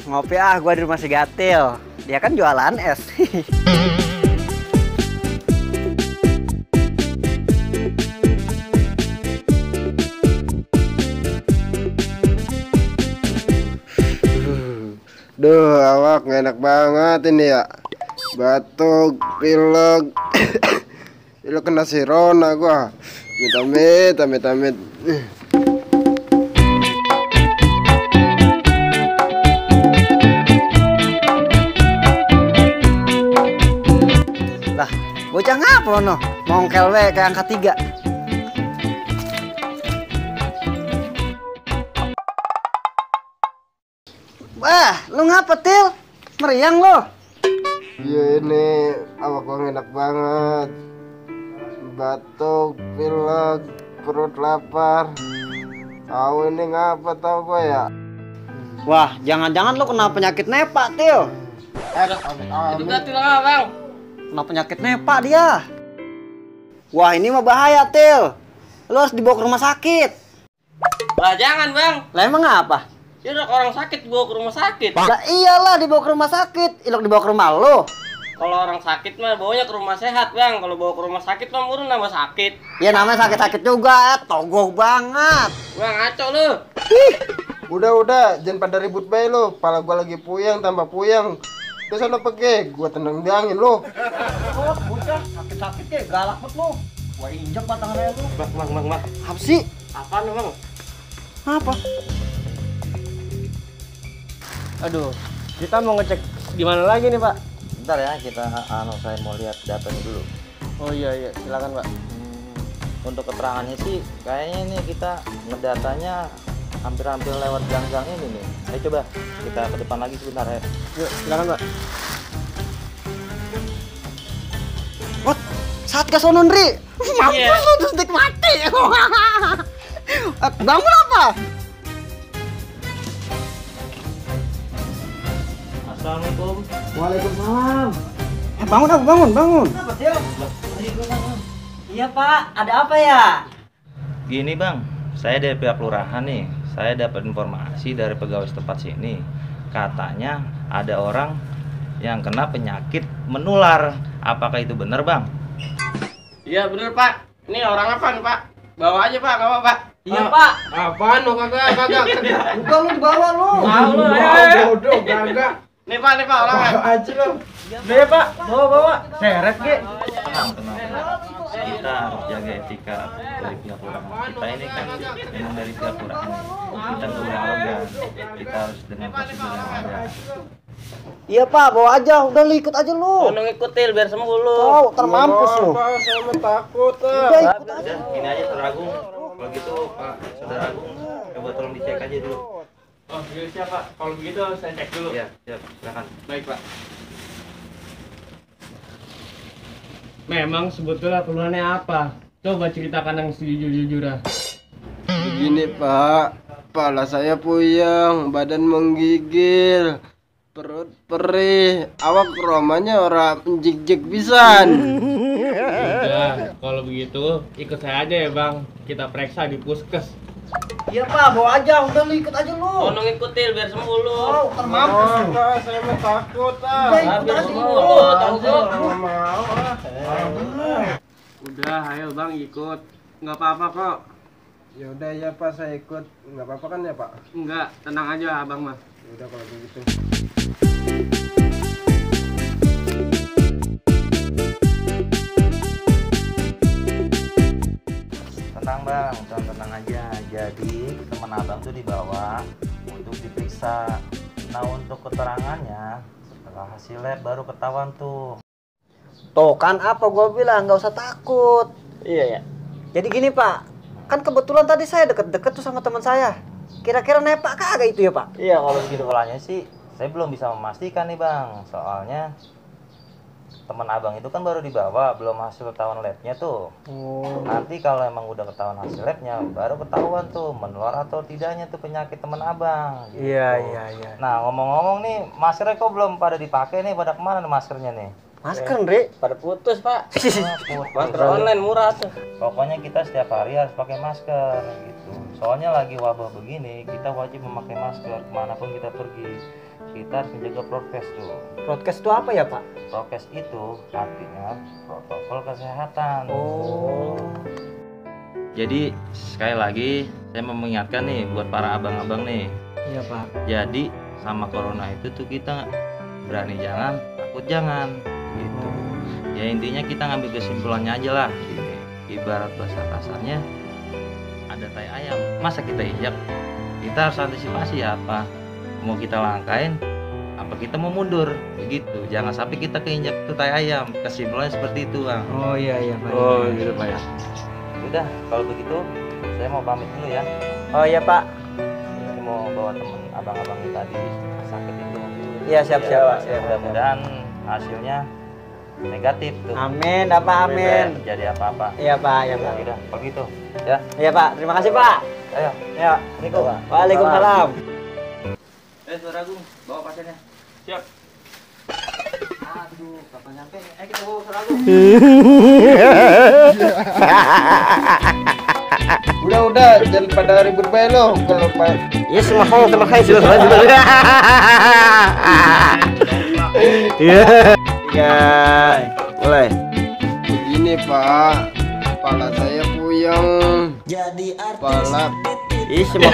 Ngopi gua di rumah si Gatil. Dia kan jualan es. Duh, awak nggak enak banget ini ya. Batuk, pilek. Pilek kena sirona gua. Amit. Lah, bocah ngapa no? Mongkel we ke angka 3. Lu ngapa, Til? Meriang lo? Iya ini awak gua nggak enak banget. Batuk, pilek, perut lapar. Tahu ini ngapa tahu gua ya? Wah, jangan-jangan lu kena penyakit nepa, Til. Itu berarti lah, Bang. Kena penyakit nepa dia. Wah, ini mah bahaya, Til. Lu harus dibawa ke rumah sakit. Lah jangan, Bang. Lah emang apa? Ya udah orang sakit dibawa ke rumah sakit. Lah iyalah dibawa ke rumah sakit. Ilok dibawa ke rumah lo. Kalau orang sakit mah bawanya ke rumah sehat, Bang. Kalau bawa ke rumah sakit mah murun nambah sakit. Ya namanya sakit-sakit juga, togoh banget. Bang, ngaco lu. Udah, jangan pada ribut bae lo. Pala gua lagi puyeng tambah puyeng. Terus lo pergi, gua tendangin lo. Oh, bocah sakit-sakit ya, galak banget lo. Gua injek batang leher lo. Bang. Apa sih? Apaan lu, Bang? Apa? Aduh, kita mau ngecek di mana lagi nih, Pak? Bentar ya, saya mau lihat datanya dulu. Oh iya, silakan, Pak. Untuk keterangannya sih, kayaknya ini kita ngedatanya hampir-hampir lewat gang-gang ini nih. Ayo coba kita ke depan lagi sebentar ya. Yuk, silakan, Pak. What? Satgas Onundri. Mampus Iya. lu terus mati. Bangun apa? Assalamualaikum. Waalaikumsalam. Bangun. Apa sih? Iya, Pak. Ada apa ya? Gini bang, saya dari pihak lurahan nih. Saya dapat informasi dari pegawai setempat sini. Katanya ada orang yang kena penyakit menular. Apakah itu benar bang? Iya bener, Pak. Ini orang apa nih, Pak? Bawa aja, Pak. Enggak apa, Pak. Iya, Pak. Apaan lo kagak? Bukan lu dibawa lu. Tahu lu, ayo. Bodoh kagak. Nih, Pak, orangnya. Aja lo. Deh, Pak. Bawa. Seret, Ge. Tenang. Kita harus jaga etika dari pihak lurahan. Kita ini kan memang dari pihak lurahan. Kita nggak boleh arogan. Kita harus dengan prosedur yang ada. Iya, Pak. Bawa aja. Udah lu ikut aja lu. Tolong ikutin biar sembuh lu. Oh, termampus lu. Pak, saya mah takut. Udah ikut aja. Udah, ini aja Saudara Agung. Kalau gitu Pak Saudara Agung, coba tolong dicek aja dulu. Oh, siap, Pak. Kalau begitu saya cek dulu. Iya, siap. Silakan. Baik, Pak. Memang sebetulnya keluhannya apa? Coba ceritakan yang sejujur-jujurnya. Begini Pak, kepala saya puyeng, badan menggigil, perut perih, awak romanya orang jik-jik pisan. Udah, kalau begitu ikut saya aja ya, Bang. Kita periksa di puskes. Iya, Pak. Bawa aja. Udah lu ikut aja lu. Tolong ikutin biar sembuh lu. Oh, termampus lu. Pak, saya mah takut. Udah ikut biar aja sembuh lu. lu. Tahu lu. Udah, ayo Bang ikut. Nggak apa-apa kok. Ya udah ya Pak, saya ikut. Nggak apa-apa kan ya Pak? Enggak, tenang aja Abang mah. Ya udah kalau begitu. Tenang bang, tenang aja. Jadi teman abang tuh dibawa untuk diperiksa. Nah untuk keterangannya setelah hasil lab baru ketahuan tuh. Tuh kan apa gua bilang, nggak usah takut. Iya ya. Jadi gini, Pak. Kan kebetulan tadi saya deket-deket tuh sama teman saya. Kira-kira nepak kagak itu ya, Pak? Iya kalau begitu polanya sih saya belum bisa memastikan nih bang. Soalnya teman abang itu kan baru dibawa, belum hasil ketahuan labnya tuh. Nanti kalau emang udah ketahuan hasil labnya baru ketahuan tuh menular atau tidaknya tuh penyakit teman abang gitu. Iya. Nah ngomong-ngomong nih, maskernya kok belum pada dipakai nih? Pada kemana nih maskernya nih? Masker, Ndri. Pada putus, Pak. Nah, Masker online murah tuh. pokoknya kita setiap hari harus pakai masker gitu Soalnya lagi wabah begini, kita wajib memakai masker kemanapun kita pergi. Kita harus menjaga prokes tuh. Broadcast itu apa ya, Pak? Prokes itu artinya protokol kesehatan. Oh. Jadi sekali lagi saya mau mengingatkan nih buat para abang-abang nih. Iya, Pak. Jadi sama corona itu tuh kita berani jangan, takut jangan gitu. Ya intinya kita ngambil kesimpulannya aja lah. Gini, ibarat bahasa kasarnya ada tai ayam, masa kita injak? Kita harus antisipasi apa? Mau kita langkain apa kita mau mundur begitu, jangan sampai kita keinjak tuh tai ayam. Kesimpulannya seperti itu, Bang. Oh iya Pak. Oh gitu Pak ya. Udah kalau begitu saya mau pamit dulu ya. Oh iya, Pak. Saya mau bawa temen abang-abang yang tadi sakit itu. Iya, siap. Mudah-mudahan hasilnya negatif tuh. Amin, Pak, amin. Tidak terjadi apa-apa. Iya, Pak, ya, Pak. Udah kalau gitu ya. Iya, Pak. Terima kasih, Pak. Ayo. Ya. Waalaikumsalam. Saudara Agung, bawa pasiennya. Siap. Aduh, kapan nyampe nih? Kita bawa Saudara Agung. Udah, jangan pada ribut bae lo. Kalau Pak Iya, terima kasih sudah. Iya. Ya. Boleh. begini Pak, kepala saya puyeng. Kepala Ih, semua.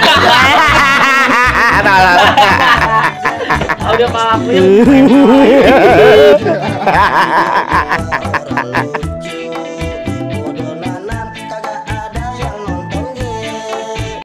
Udah Pak, aku ya.